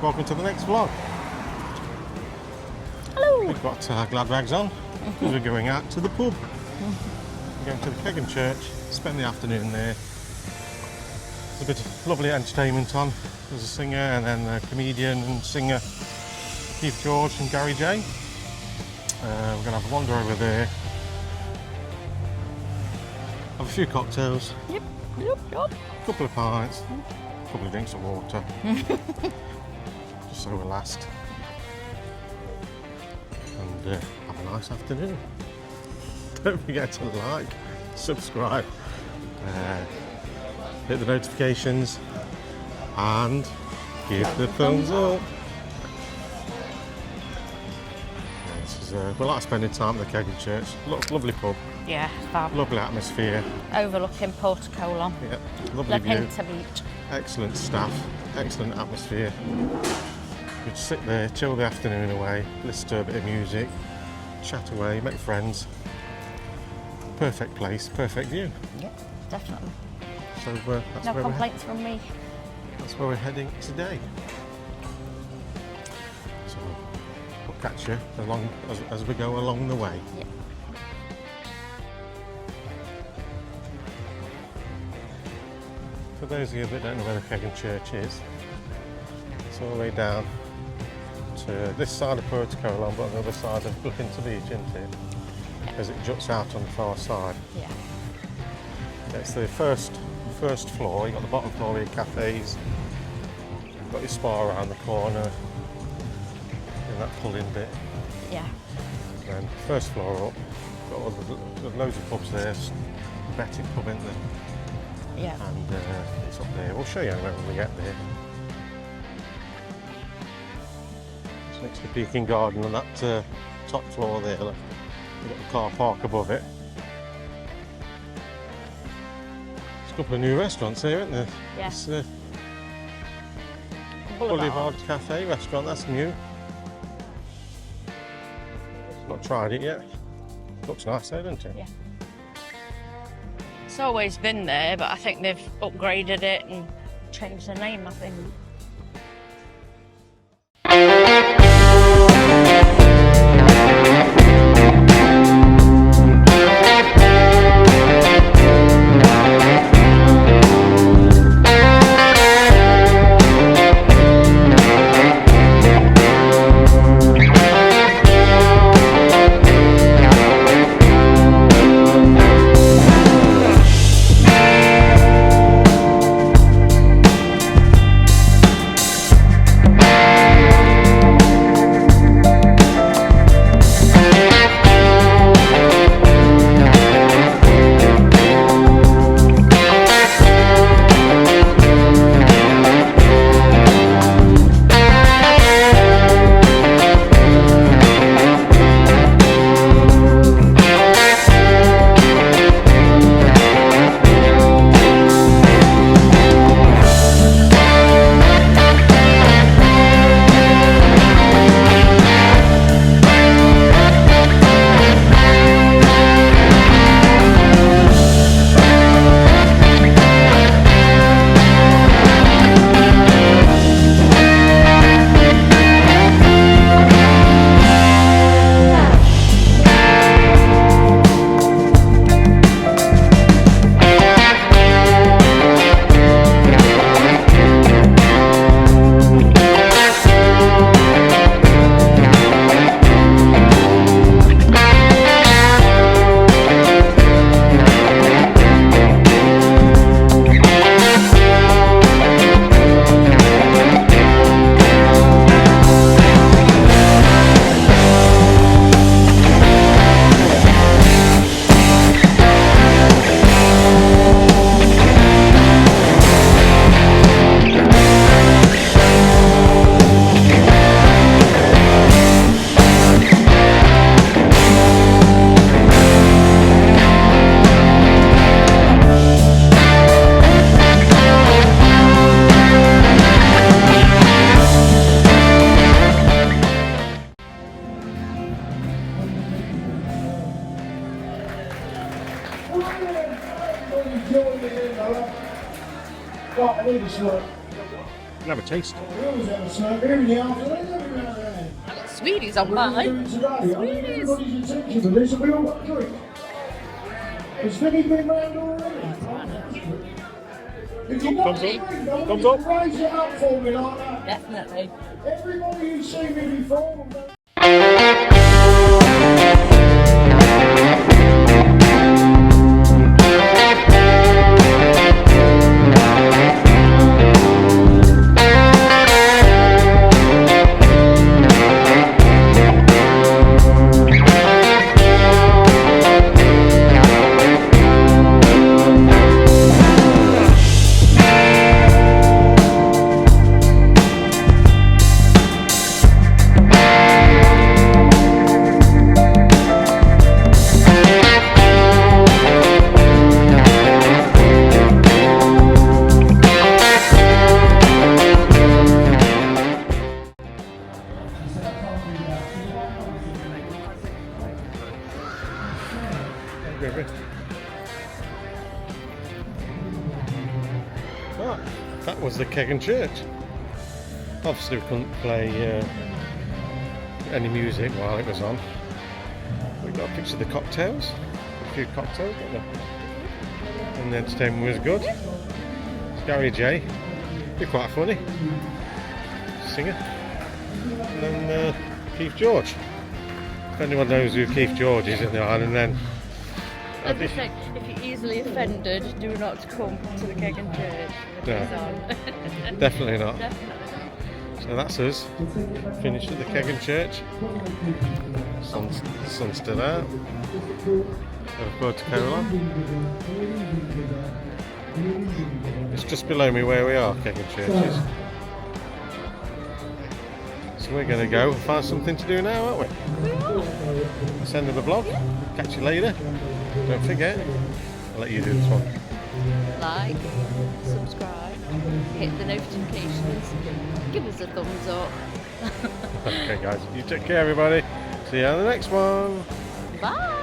welcome to the next vlog. Hello! We've got glad rags on because we're going out to the pub. We're going to the Keg and Church, spend the afternoon there. There's a bit of lovely entertainment on. There's a singer and then a comedian and singer, Keith George and Gary J. We're going to have a wander over there, have a few cocktails, Yep. a couple of pints, a couple of drinks of water, just so we're last, and have a nice afternoon. Don't forget to like, subscribe, hit the notifications, and give the thumbs up. We like spending time at the Keg and Church. Lovely pub. Yeah, fab. Lovely atmosphere. Overlooking Portocolon. Yeah, lovely view. Pinta beach. Excellent staff. Excellent atmosphere. You just sit there, chill the afternoon away, listen to a bit of music, chat away, make friends. Perfect place, perfect view. Yeah, definitely. So that's No where complaints from me. That's where we're heading today. So we'll catch you as we go along the way. Yeah. For those of you that don't know where the Keg and Church is, it's all the way down to this side of Portocolon, but on the other side of Pinta beach, isn't it? As it juts out on the far side. Yeah. It's the first floor. You've got the bottom floor with your cafes. You've got your spa around the corner in that pull-in bit. Yeah. And then first floor up, got all there's loads of pubs there. Betting pub in there. Yeah. And it's up there. We'll show you when we get there. It's next to Peking Garden on that top floor there. Look. We've got the car park above it. There's a couple of new restaurants here, isn't there? Yeah. It's Boulevard Cafe restaurant, that's new. Not tried it yet. Looks nice though, doesn't it? Yeah. It's always been there, but I think they've upgraded it and changed the name, I think. can have a taste. Sweeties on mine. Sweeties. Thumbs up. Thumbs up. Definitely. Everybody who's seen me before. Ah, that was the Keg and Church. Obviously we couldn't play any music while it was on. We got a picture of the cocktails, a few cocktails, got them. And the entertainment was good. Gary J, you're quite funny singer. And then Keith George. If anyone knows who Keith George is in the island, then As I say, if you're easily offended, do not come to the Keg and Church. definitely not. Definitely. So that's us, finished at the Keg and Church. Sun's still out. Looking forward to Caroline. It's just below me where we are, Keg and Church is. So we're going to go and find something to do now, aren't we? That's the end of the vlog. Catch you later. Don't forget, I'll let you do this one. Like, subscribe, hit the notifications, give us a thumbs up. Okay guys, you take care everybody. See you on the next one. Bye!